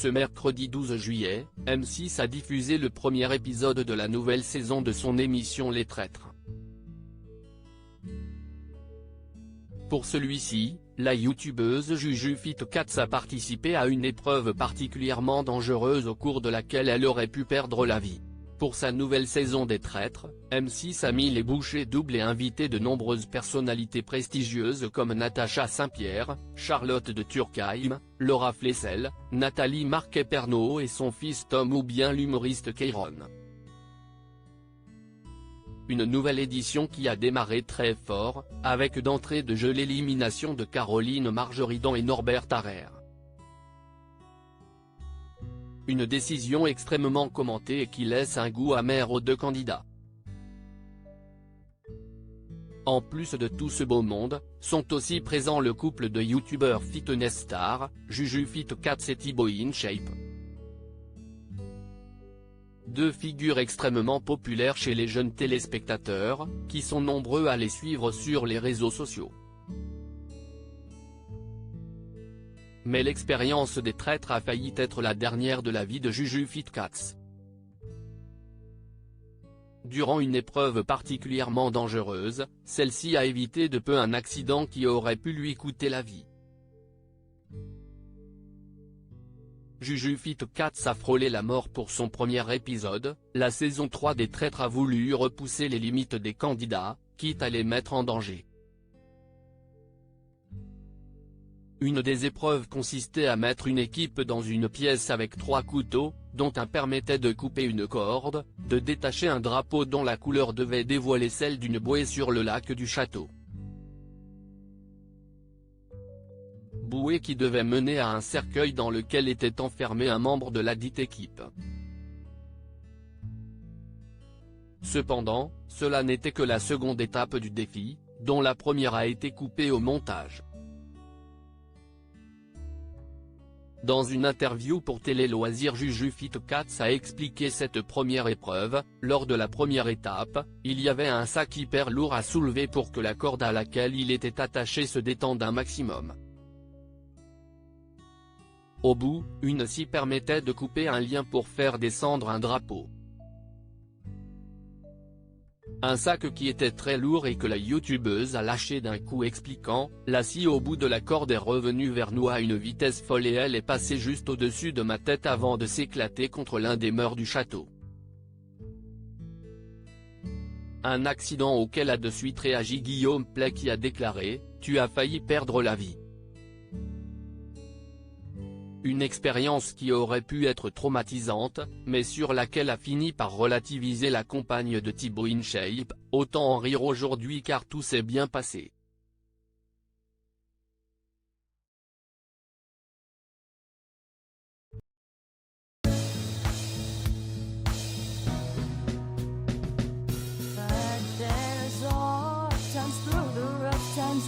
Ce mercredi 12 juillet, M6 a diffusé le premier épisode de la nouvelle saison de son émission Les Traîtres. Pour celui-ci, la youtubeuse JujuFit4 a participé à une épreuve particulièrement dangereuse au cours de laquelle elle aurait pu perdre la vie. Pour sa nouvelle saison des Traîtres, M6 a mis les bouchées doubles et invité de nombreuses personnalités prestigieuses comme Natacha Saint-Pierre, Charlotte de Turckheim, Laura Flessel, Nathalie Marquet-Pernot et son fils Tom ou bien l'humoriste Keyron. Une nouvelle édition qui a démarré très fort, avec d'entrée de jeu l'élimination de Caroline Marjoridan et Norbert Harrer. Une décision extrêmement commentée et qui laisse un goût amer aux deux candidats. En plus de tout ce beau monde, sont aussi présents le couple de youtubeurs fitness stars, JujuFit4 et Thibaut InShape. Deux figures extrêmement populaires chez les jeunes téléspectateurs, qui sont nombreux à les suivre sur les réseaux sociaux. Mais l'expérience des Traîtres a failli être la dernière de la vie de JujuFit4. Durant une épreuve particulièrement dangereuse, celle-ci a évité de peu un accident qui aurait pu lui coûter la vie. JujuFit4 a frôlé la mort pour son premier épisode. La saison 3 des Traîtres a voulu repousser les limites des candidats, quitte à les mettre en danger. Une des épreuves consistait à mettre une équipe dans une pièce avec 3 couteaux, dont un permettait de couper une corde, de détacher un drapeau dont la couleur devait dévoiler celle d'une bouée sur le lac du château. Bouée qui devait mener à un cercueil dans lequel était enfermé un membre de la dite équipe. Cependant, cela n'était que la seconde étape du défi, dont la première a été coupée au montage. Dans une interview pour Télé Loisirs, JujuFit4 a expliqué cette première épreuve. Lors de la première étape, il y avait un sac hyper lourd à soulever pour que la corde à laquelle il était attaché se détende un maximum. Au bout, une scie permettait de couper un lien pour faire descendre un drapeau. Un sac qui était très lourd et que la youtubeuse a lâché d'un coup, expliquant « La scie au bout de la corde est revenue vers nous à une vitesse folle et elle est passée juste au-dessus de ma tête avant de s'éclater contre l'un des murs du château. » Un accident auquel a de suite réagi Guillaume Play qui a déclaré « Tu as failli perdre la vie. » Une expérience qui aurait pu être traumatisante, mais sur laquelle a fini par relativiser la compagne de Thibaut InShape. Autant en rire aujourd'hui car tout s'est bien passé. But there's all times through the rough times